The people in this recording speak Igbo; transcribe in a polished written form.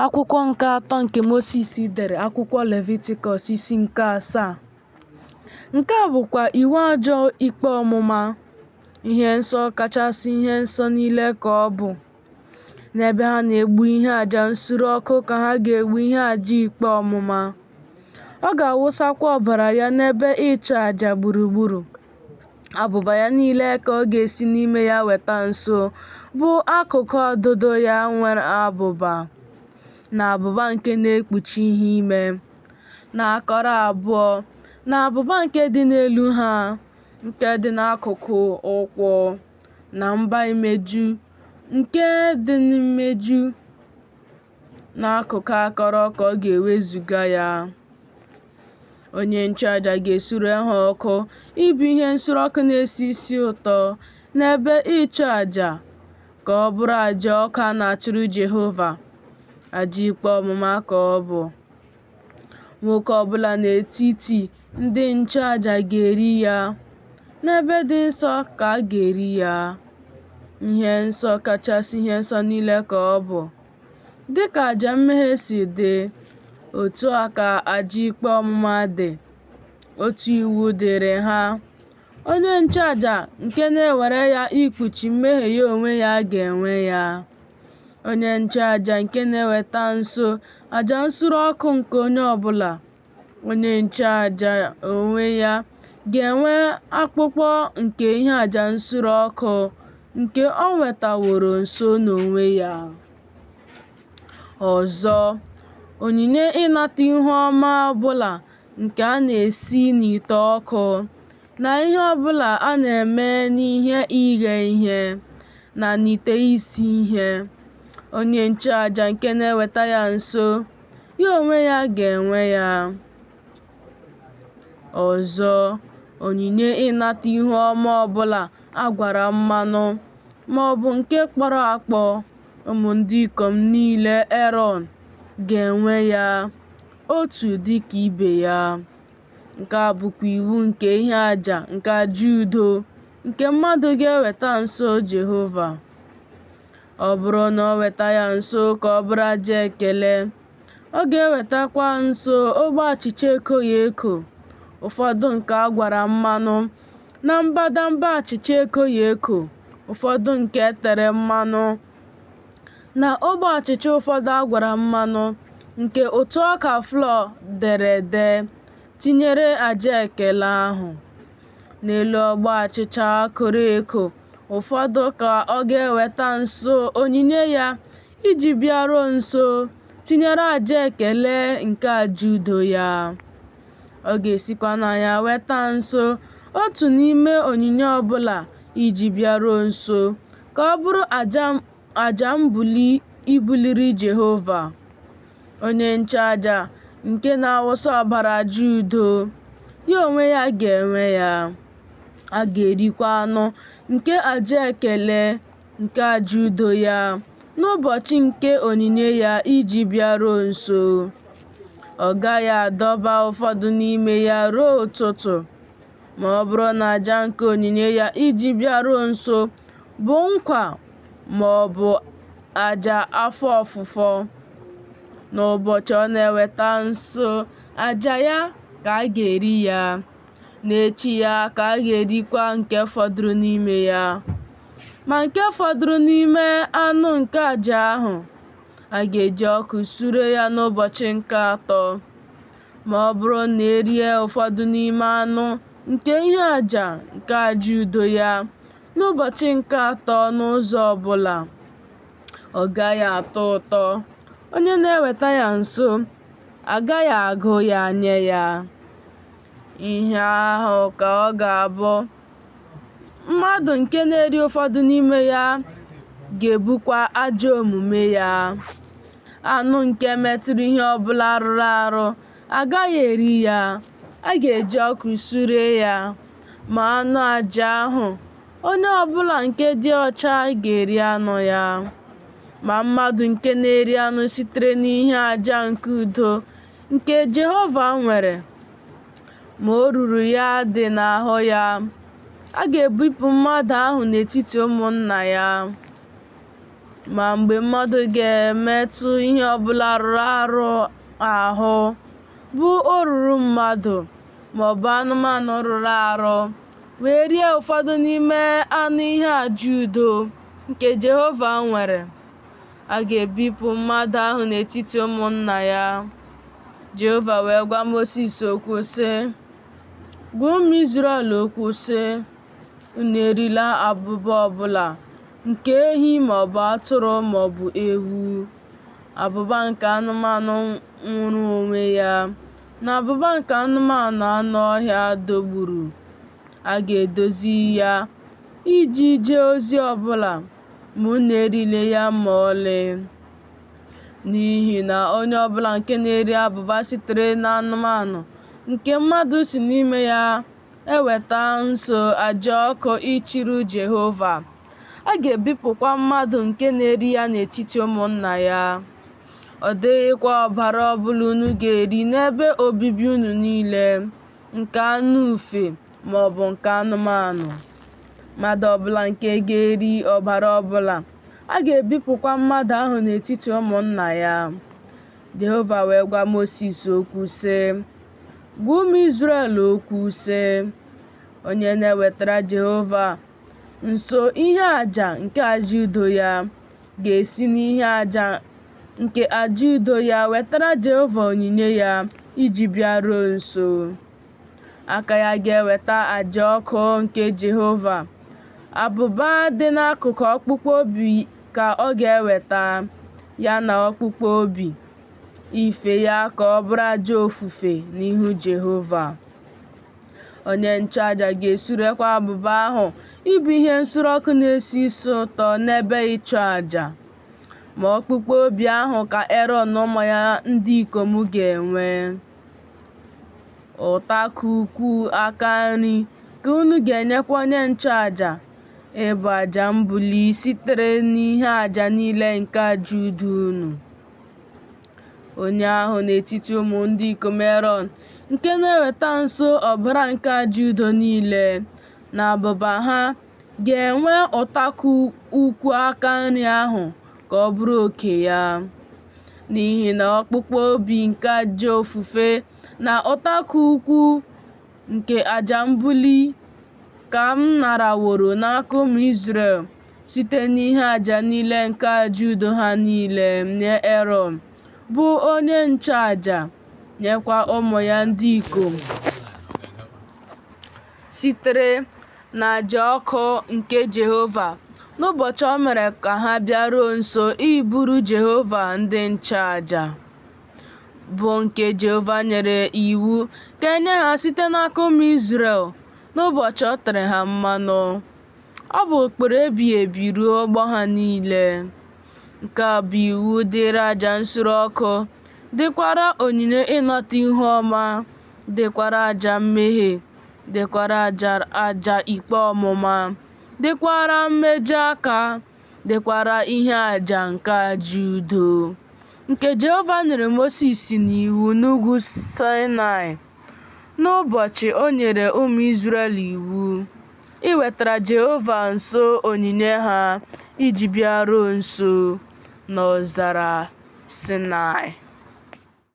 Akwụkwọ nke atọ nke Mosis dere, akwụkwọ Levitikọs isi nke 7. Nke a bụkwa iwu ajọ ikpe ọmụma. Ihe nsọ kachasị ihe nsọ niile ka ọ bụ. N'ebe ha na-egbu ihe àjà nsure ọkụ ka ha ga-egbu ihe àjà ikpe ọmụma. Ọ ga-awụsakwa ọbara ya n'ebe ịchụ àjà gburugburu. Abụba ya niile ka ọ ga-esi n'ime ya weta nso, bụ akụkụ ọdụdụ ya nwere abụba, na abụba nke na-ekpuchi ihe ime, na akọrọ abụọ, na abụba nke dị n'elu ha, nke dị n'akụkụ ụkwụ, na mba imeju, nke dị n'imeju, n'akụkụ akọrọ ka ọ ga-ewezuga ya. Onye nchụàjà ga-esure ha ọkụ ịbụ ihe nsure ọkụ na-esi isi ụtọ n'ebe ịchụ àjà, ka ọ bụrụ àjà ọkụ a na-achụrụ Jehova. Àjà ikpe ọmụma ka ọ bụ. Nwoke ọbụla n'etiti ndị nchụàjà ga-eri ya. N'ebe dị nsọ ka a ga-eri ya. Ihe nsọ kachasị ihe nsọ niile ka ọ bụ. Dịka àjà mmehie si dị, otu a ka àjà ikpe ọmụma dị. Otu iwu dịrị ha. Onye nchụàjà nke na-ewere ya ikpuchi mmehie ya onwe ya ga-enwe ya. Onye nchụàjà nke na-eweta nso àjà nsure ọkụ nke onye ọbụla. Onye nchụàjà onwe ya ga-enwe akpụkpọ nke ihe àjà nsure ọkụ nke o wetaworo nso n'onwe ya. Ọzọ, onyinye ịnata ihu ọma ọbụla nke a na-esi n'ite ọkụ, na ihe ọbụla a na-eme n'ihe ighe ihe, na n'ite isi ihe. Onye nchụàjà nke na-eweta ya nso, ya onwe ya ga-enwe ya. Ọzọ, onyinye ịnata ihu ọma ọbụla a gwara mmanụ, ma ọ bụ nke kpọrọ akpọ, ụmụ ndị ikom niile Erọn ga-enwe ya, otu dịka ibe ya. Nke a bụkwa iwu nke ihe àjà nke àjà udo nke mmadụ ga-eweta nso Jehova. Ọ bụrụ na o weta ya nso ka ọ bụrụ àjà ekele, ọ ga-ewetakwa nso ogbe achịcha ekoghị eko, ụfọdụ nke a gwara mmanụ, na mbadamba achịcha ekoghị eko, ụfọdụ nke e tere mmanụ, na ogbe achịcha ụfọdụ a gwara mmanụ, nke ụtụ ọka flọọ dere ede, tinyere àjà ekele ahụ. N'elu ogbe achịcha akọrọ eko ụfọdụ ka ọ ga-eweta nso onyinye ya iji bịaruo nso, tinyere àjà ekele nke àjà udo ya. Ọ ga-esikwa na ya weta nso otu n'ime onyinye ọbụla iji bịaruo nso, ka ọ bụrụ àjà ibuliri Jehova. Onye nchụàjà nke na-awụsa ọbara àjà udo, ya onwe ya ga-enwe ya. A ga-erikwa anụ nke àjà ekele nke àjà udo ya n'ụbọchị nke onyinye ya iji bịaruo nso. Ọ gaghị adọba ụfọdụ n'ime ya ruo ụtụtụ. Ma ọ bụrụ na àjà nke onyinye ya iji bịaruo nso bụ nkwa ma ọ bụ àjà afọ ofufo, n'ụbọchị ọ na-eweta nso àjà ya ka a ga-eri ya. N'echi ya ka a ga-erikwa nke fọdụrụ n'ime ya. Ma nke fọdụrụ n'ime anụ nke àjà ahụ, a ga-eji ọkụ sure ya n'ụbọchị nke atọ. Ma ọ bụrụ na e rie ụfọdụ n'ime anụ nke ihe àjà nke àjà udo ya n'ụbọchị nke atọ n'ụzọ ọbụla, ọ gaghị atọ ụtọ. Onye na-eweta ya nso agaghị agụ ya nye ya. Ihe ahụ ka ọ ga-abụ. Mmadụ nke na-eri ụfọdụ n'ime ya ga-ebukwa ajọ omume ya. Anụ nke metụrụ ihe ọbụla rụrụ arụ agaghị eri ya. A ga-eji ọkụ sure ya. Ma anụ àjà ahụ, onye ọbụla nke dị ọcha ga-eri anụ ya. Ma mmadụ nke na-eri anụ sitere n'ihe àjà nke udo nke Jehova nwere, ma o ruru ya dị n'ahụ ya, a ga-ebipụ mmadụ ahụ n'etiti ụmụnna ya. ma mgbe mmadụ ga-emetụ ihe ọbụla rụrụ arụ ahụ, bụ oruru mmadụ maọbụ anụmanụ rụrụ arụ, wee rie ụfọdụ n'ime anụ ihe àjà udo nke Jehova nwere, a ga-ebipụ mmadụ ahụ n'etiti ụmụnna ya. Jehova wee gwa Mosis okwu sị, "Gwa ụmụ Izrel okwu sị, unu erila abụba ọbụla nke ehi maọbụ atụrụ maọbụ ewu, abụba nke anụmanụ nwụrụ onwe ya, na abụba nke anụmanụ anụ ọhịa dogburu. A ga-edozi ya iji jee ozi ọbụla, ma unu erile ya ma ọlị. N'ihi na onye ọbụla nke na-eri abụba sitere n'anụmanụ nke mmadụ si n'ime ya eweta nso aja ọkụ ịchụrụ Jehova. A ga-ebipụkwa mmadụ nke na-eri ya n'etiti ụmụnna ya. Ọ dịghịkwa ọbara ọbụla unu ga-eri n'ebe obibi unu niile, nke anụ ufe maọbụ nke anụmanụ. Mmadụ ọbụla nke ga-eri ọbara ọbụla, a ga-ebipụkwa mmadụ ahụ n'etiti ụmụnna ya." Jehova wee gwa Mosis okwu sị, "Gwa ụmụ Izrel okwu sị, onye na-ewetara Jehova nso ihe àjà nke aja udo ya ga-esi n'ihe àjà nke aja udo ya wetara Jehova onyinye ya iji bịaruo nso. Aka ya ga-eweta aja ọkụ nke Jehova. Abụba dị n'akụkụ ọkpụkpụ obi ka ọ ga-eweta, ya na ọkpụkpụ obi, ife ya ka ọ bụrụ aja ofufe n'ihu Jehova. Onye nchụaja ga-esurekwa abụba ahụ ịbụ ihe nsure ọkụ na-esi isi ụtọ n'ebe ịchụ àjà. Ma ọkpụkpụ obi ahụ ka Erọn na ụmụ ya ndị ikom ga-enwe. Ụtaka ukwu aka nri ka unu ga-enyekwa onye nchụaja ịbụ àjà mbuli sitere n'ihe àjà niile nke aja udo unu. Onye ahụ n'etiti ụmụ ndị ikom Erọn nke na-eweta nso ọbara nke aja udo niile na abụba ha ga-enwe ụtaka ukwu aka nri ahụ ka ọ bụrụ oke ya. N'ihi na ọkpụkpụ obi nke aja ofufe na ụtaka ukwu nke aja mbuli ka m naraworo n'aka ụmụ Izrel site n'ihe àjà niile nke aja udo ha niile nye Erọn, bụ onye nchụaja, nyekwa ụmụ ya ndị ikom sitere n'aja ọkụ nke Jehova n'ụbọchị o mere ka ha bịaruo nso iburu Jehova ndị nchụaja, bụ nke Jehova nyere iwu ka enye ha site n'aka ụmụ Izrel n'ụbọchị o tere ha mmanụ. Ọ bụ ụkpụrụ ebighị ebi ruo ọgbọ ha niile. Nke a bụ iwu dịrị aja nsure ọkụ, dịkwara onyinye ịnata ihu ọma, dịkwara aja mmehie, dịkwara aja ikpe ọmụma, dịkwara mmeju aka, dịkwara ihe àjà nke aja udo, nke Jehova nyere Mosis n'iwu n'ugwu Saịnaị n'ụbọchị o nyere ụmụ Izrel iwu iwetara Jehova nso onyinye ha iji bịaruo nso n'ọzara Saịnaị.